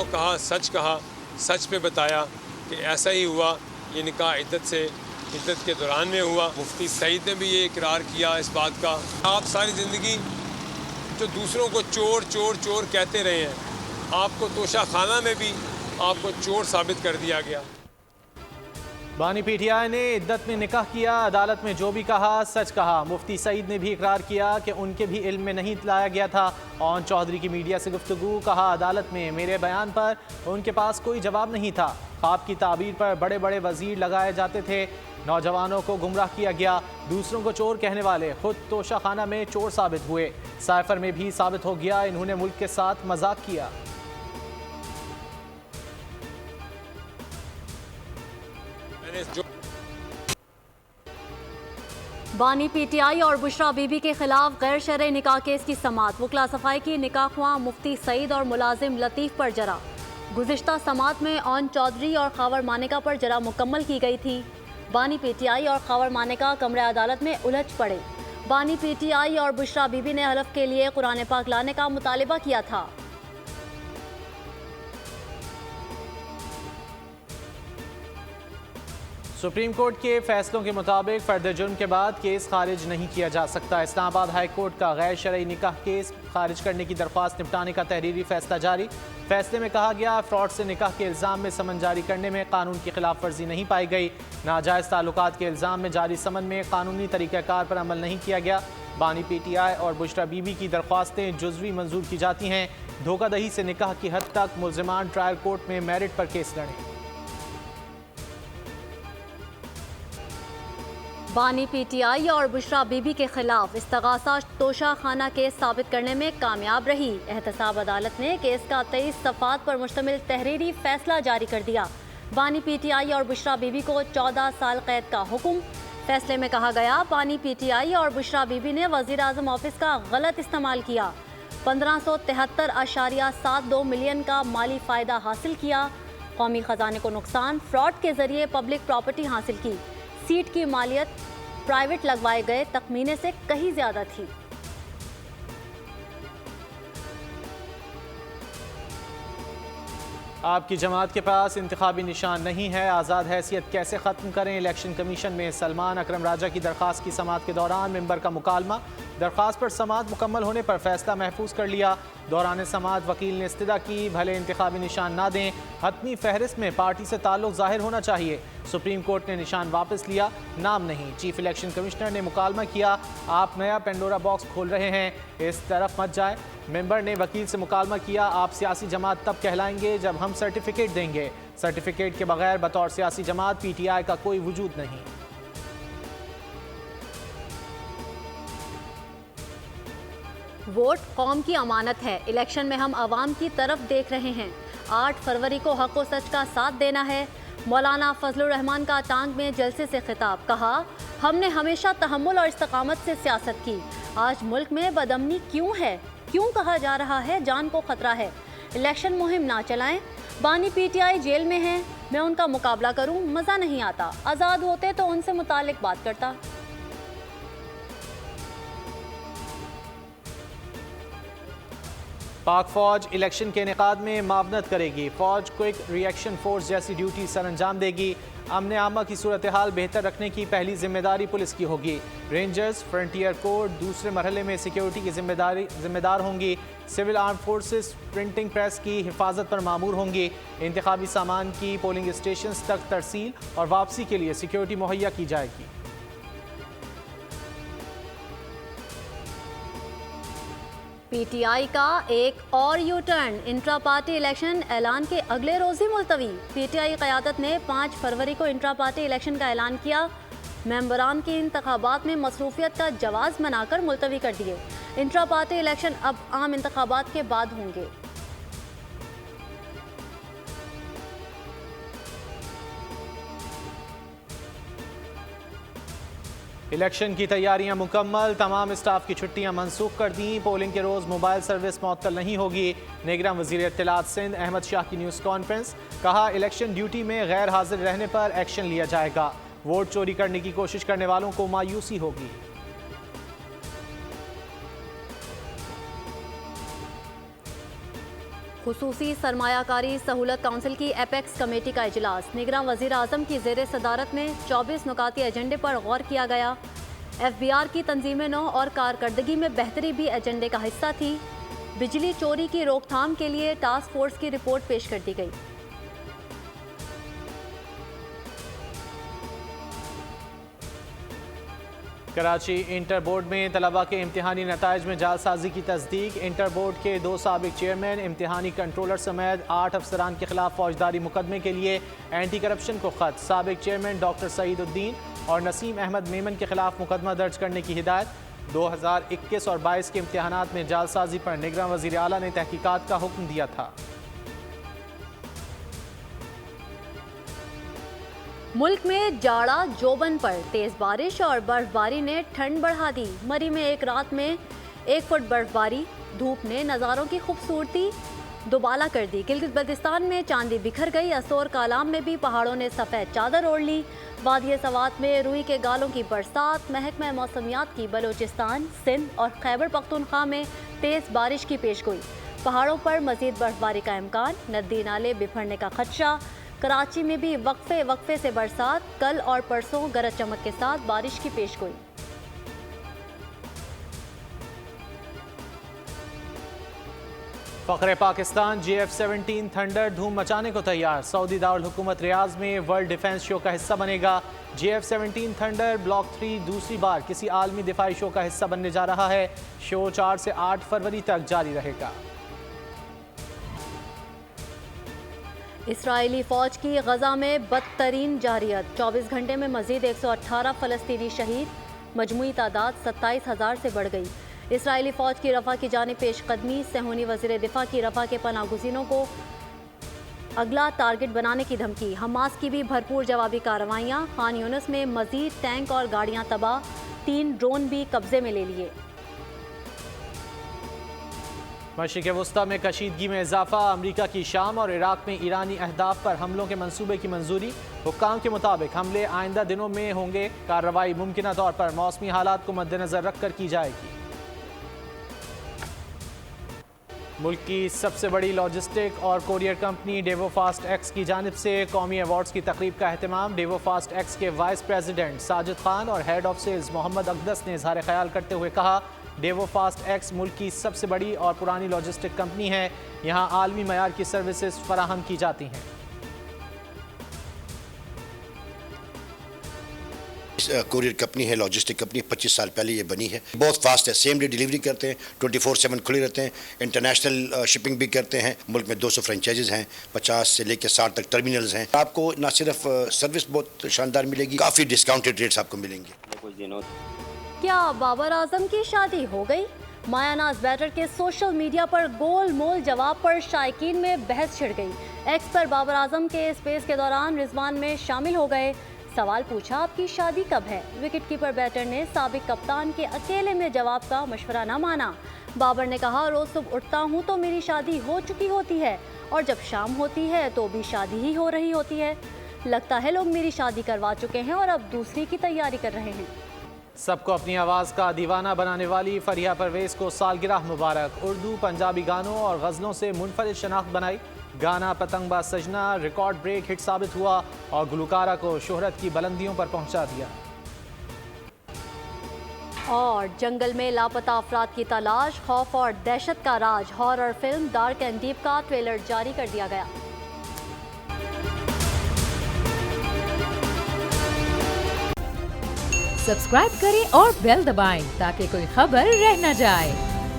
कहा, सच पे बताया कि ऐसा ही हुआ। ये निकाह इद्दत के दौरान में हुआ। मुफ्ती सईद ने भी ये इकरार किया इस बात का। आप सारी ज़िंदगी जो दूसरों को चोर चोर चोर कहते रहे हैं, आपको तोशा खाना में भी आपको चोर साबित कर दिया गया। बानी पीटीआई ने इद्दत में निकाह किया, अदालत में जो भी कहा सच कहा। मुफ्ती सईद ने भी इकरार किया कि उनके भी इल्म में नहीं लाया गया था। ओन चौधरी की मीडिया से गुफ्तगू, कहा अदालत में मेरे बयान पर उनके पास कोई जवाब नहीं था। ख्वाब की ताबीर पर बड़े बड़े वजीर लगाए जाते थे, नौजवानों को गुमराह किया गया। दूसरों को चोर कहने वाले खुद तोशा खाना में चोर साबित हुए। साइफर में भी साबित हो गया इन्होंने मुल्क के साथ मजाक किया। बानी पीटीआई और बुशरा बीबी के खिलाफ गैर शरई निकाह केस की समाअत। वकला सफाई की निकाह ख्वाह मुफ्ती सईद और मुलाजिम लतीफ़ पर जरा। गुज़िश्ता समाअत में ओन चौधरी और खावर मानेका पर जरा मुकम्मल की गई थी। बानी पीटीआई और खावर मानेका कमरे अदालत में उलझ पड़े। बानी पीटीआई और बुशरा बीबी ने हलफ के लिए कुरान पाक लाने का मुतालिबा किया था। सुप्रीम कोर्ट के फैसलों के मुताबिक फर्द जुर्म के बाद केस खारिज नहीं किया जा सकता। इस्लामाबाद हाई कोर्ट का गैर शरई निकाह केस खारिज करने की दरख्वास्त निपटाने का तहरीरी फैसला जारी। फैसले में कहा गया फ्रॉड से निकाह के इल्ज़ाम में समन जारी करने में कानून की खिलाफ वर्जी नहीं पाई गई। नाजायज़ ताल्लुकात के इल्ज़ाम में जारी समन में कानूनी तरीक़ाकार पर अमल नहीं किया गया। बानी पीटीआई और बुशरा बीबी की दरख्वास्तें जुज़वी मंजूर की जाती हैं। धोखाधड़ी से निकाह की हद तक मुल्ज़िमान ट्रायल कोर्ट में मेरिट पर केस लड़ें। बानी पीटीआई और बुशरा बीबी के खिलाफ इस्तगासा तोशा खाना केस साबित करने में कामयाब रही। एहतसाब अदालत ने केस का 23 सफ़ात पर मुश्तमिल तहरीरी फैसला जारी कर दिया। बानी पीटीआई और बुशरा बीबी को 14 साल कैद का हुक्म। फैसले में कहा गया बानी पीटीआई और बुशरा बीबी ने वज़ीर आज़म ऑफिस का गलत इस्तेमाल किया। 1573.72 मिलियन का माली फ़ायदा हासिल किया। कौमी ख़जाने को नुकसान, फ्रॉड के जरिए पब्लिक प्रॉपर्टी हासिल की। सीट की मालियत प्राइवेट लगवाए गए तखमीने से कहीं ज्यादा थी। आपकी जमात के पास इंतखाबी निशान नहीं है, आज़ाद हैसियत कैसे ख़त्म करें। इलेक्शन कमीशन में सलमान अकरम राजा की दरख्वास्त की समाअत के दौरान मेंबर का मुकालमा। दरख्वास्त पर समाअत मुकम्मल होने पर फैसला महफूज कर लिया। दौरान समाअत वकील ने इस्तदा की भले इंतखाबी निशान ना दें, हतमी फहरिस्त में पार्टी से ताल्लुक जाहिर होना चाहिए। सुप्रीम कोर्ट ने निशान वापस लिया, नाम नहीं। चीफ इलेक्शन कमिश्नर ने मुकालमा किया, आप नया पेंडोरा बॉक्स खोल रहे हैं, इस तरफ मत जाए। मेंबर ने वकील से मुकालमा किया, आप सियासी जमात तब कहलाएंगे जब हम सर्टिफिकेट देंगे। सर्टिफिकेट के बगैर बतौर सियासी जमात पीटीआई का कोई वजूद नहीं। वोट कौम की अमानत है। इलेक्शन में हम आवाम की तरफ देख रहे हैं। 8 फरवरी को हक व सच का साथ देना है। मौलाना फजलुर रहमान का टांग में जलसे से खिताब, कहा हमने हमेशा तहम्मुल और इस्तकामत से सियासत की। आज मुल्क में बदअमनी क्यों है, क्यों कहा जा रहा है जान को खतरा है। इलेक्शन मुहिम ना चलाएं। बानी पीटीआई जेल में हैं, मैं उनका मुकाबला करूं, मज़ा नहीं आता। आज़ाद होते तो उनसे मुतालिक बात करता। पाक फौज इलेक्शन के इनेकाद में मावनत करेगी। फौज क्विक रिएक्शन फोर्स जैसी ड्यूटी सर अंजाम देगी। अमन आमा की सूरत हाल बेहतर रखने की पहली जिम्मेदारी पुलिस की होगी। रेंजर्स, फ्रंटियर कोर दूसरे मरहले में सिक्योरिटी की जिम्मेदार होंगी। Civil arm forces printing press की हिफाजत पर मामूर होंगी। इंतखाबी सामान की पोलिंग स्टेशन तक तरसील और वापसी के लिए सिक्योरिटी मुहैया की जाएगी। पीटीआई का एक और U turn. Intra party election ऐलान के अगले रोज ही मुलतवी। पीटीआई क़यादत ने 5 फरवरी को इंट्रा पार्टी इलेक्शन का ऐलान किया। मेंबरान की इंतखाबात में मसरूफियत का जवाज़ मनाकर मुलतवी कर दिए। इंट्रा पार्टी इलेक्शन अब आम इंतखाबात के बाद होंगे। इलेक्शन की तैयारियां मुकम्मल, तमाम स्टाफ की छुट्टियां मनसूख कर दी। पोलिंग के रोज़ मोबाइल सर्विस मुअत्तल नहीं होगी। निगरान वज़ीर इत्तलात सिंध अहमद शाह की न्यूज़ कॉन्फ्रेंस, कहा इलेक्शन ड्यूटी में गैर हाजिर रहने पर एक्शन लिया जाएगा। वोट चोरी करने की कोशिश करने वालों को मायूसी होगी। खुसूसी सरमायाकारी सहूलत काउंसिल की एपेक्स कमेटी का इजलास। निगरान वज़ीर आज़म की ज़ेर सदारत में 24 नुकाती एजेंडे पर गौर किया गया। FBR की तंजीम नौ और कारकर्दगी में बेहतरी भी एजेंडे का हिस्सा थी। बिजली चोरी की रोकथाम के लिए टास्क फोर्स की रिपोर्ट पेश कर दी गई। कराची इंटर बोर्ड में तलबा के इम्तिहानी नताइज में जालसाजी की तस्दीक। इंटर बोर्ड के 2 साबिक चेयरमैन, इम्तिहानी कंट्रोलर समेत 8 अफसरान के खिलाफ फौजदारी मुकदमे के लिए एंटी करप्शन को खत। साबिक चेयरमैन डॉक्टर सईदुद्दीन और नसीम अहमद मेमन के खिलाफ मुकदमा दर्ज करने की हिदायत। 2021 और 22 के इम्तिहानात में जालसाजी पर निगरान वज़ीर आला ने तहकीकात का हुक्म दिया था। मुल्क में जाड़ा जोबन पर तेज बारिश और बर्फबारी ने ठंड बढ़ा दी। मरी में एक रात में 1 फुट बर्फबारी, धूप ने नज़ारों की खूबसूरती दुबाला कर दी। गिलगित बल्तिस्तान में चांदी बिखर गई। असोर कालाम में भी पहाड़ों ने सफ़ेद चादर ओढ़ ली। वादिय सवात में रुई के गालों की बरसात। महकमा मौसमियात की बलोचिस्तान, सिंध और खैबर पख्तूनख्वा में तेज़ बारिश की पेशगोई। पहाड़ों पर मज़ीद बर्फबारी का इम्कान। नदी नाले बिफरने का खदशा। कराची में भी वक्फे से बरसात। कल और परसों गरज चमक के साथ बारिश की पेशगोई। फ़ख्र पाकिस्तान GF-17 थंडर धूम मचाने को तैयार। सऊदी दारुल हुकूमत रियाज में वर्ल्ड डिफेंस शो का हिस्सा बनेगा। GF-17 थंडर ब्लॉक 3 दूसरी बार किसी आलमी दिफाई शो का हिस्सा बनने जा रहा है। शो 4 से 8 फरवरी तक जारी रहेगा। इसराइली फ़ौज की गज़ा में बदतरीन जारियत। 24 घंटे में मज़ीद 118 फ़लस्तीनी शहीद। मजमूई तादाद 27,000 से बढ़ गई। इसराइली फ़ौज की रफ़ा की जानिब पेशकदमी। सेहूनी वज़ीर दिफ़ा की रफ़ा के पनागुज़ीनों को अगला टारगेट बनाने की धमकी। हमास की भी भरपूर जवाबी कार्रवाइयाँ। खान यूनिस में मज़ीद टैंक और गाड़ियाँ तबाह। 3 ड्रोन भी कब्जे में ले लिए। मशरिक़ वस्ता में कशीदगी में इजाफा। अमरीका की शाम और इराक में ईरानी अहदाफ पर हमलों के मंसूबे की मंजूरी। हुक्काम के मुताबिक हमले आइंदा दिनों में होंगे। कार्रवाई मुमकिन तौर पर मौसमी हालात को मद्देनजर रखकर की जाएगी। मुल्क की सबसे बड़ी लॉजिस्टिक और कोरियर कंपनी डेवोफास्ट एक्स की जानिब से कौमी अवार्ड्स की तकरीब का अहतमाम। डेवोफास्ट एक्स के वाइस प्रेसिडेंट साजिद खान और हेड ऑफ सेल्स मोहम्मद अकदस ने इजहार ख्याल करते हुए कहा, डेवोफास्ट एक्स मुल्क की सबसे बड़ी और पुरानी लॉजिस्टिक कंपनी है। यहाँ आलमी मयार की सर्विसेज फराहम की जाती हैं। कोरियर कंपनी है, लॉजिस्टिक कंपनी, 25 साल पहले ये बनी है। बहुत फास्ट है, सेम डे डिलीवरी करते हैं, 24/7 खुले रहते हैं। इंटरनेशनल शिपिंग भी करते हैं। मुल्क में 200 फ्रेंचाइजीज हैं, 50 से लेकर 60 तक टर्मिनल्स हैं। आपको ना सिर्फ सर्विस बहुत शानदार मिलेगी, काफ़ी डिस्काउंटेड रेट्स आपको मिलेंगे। क्या बाबर आजम की शादी हो गई? मायानाज बैटर के सोशल मीडिया पर गोल मोल जवाब पर शायकीन में बहस छिड़ गई। एक्स पर बाबर आजम के स्पेस के दौरान रिजवान में शामिल हो गए। सवाल पूछा, आपकी शादी कब है? विकेट कीपर बैटर ने साबिक कप्तान के अकेले में जवाब का मशवरा न माना। बाबर ने कहा, रोज सुबह उठता हूँ तो मेरी शादी हो चुकी होती है और जब शाम होती है तो भी शादी ही हो रही होती है। लगता है लोग मेरी शादी करवा चुके हैं और अब दूसरी की तैयारी कर रहे हैं। सबको अपनी आवाज़ का दीवाना बनाने वाली फरिया परवेज़ को सालगिरह मुबारक। उर्दू पंजाबी गानों और गज़लों से मुनफरिद शनाख्त बनाई। गाना पतंगबाज सजना रिकॉर्ड ब्रेक हिट साबित हुआ और गुलकारा को शोहरत की बुलंदियों पर पहुंचा दिया। और जंगल में लापता अफराद की तलाश, खौफ और दहशत का राज। Horror film dark and deep का ट्रेलर जारी कर दिया गया। सब्सक्राइब करें और बेल दबाएं ताकि कोई खबर रह न जाए।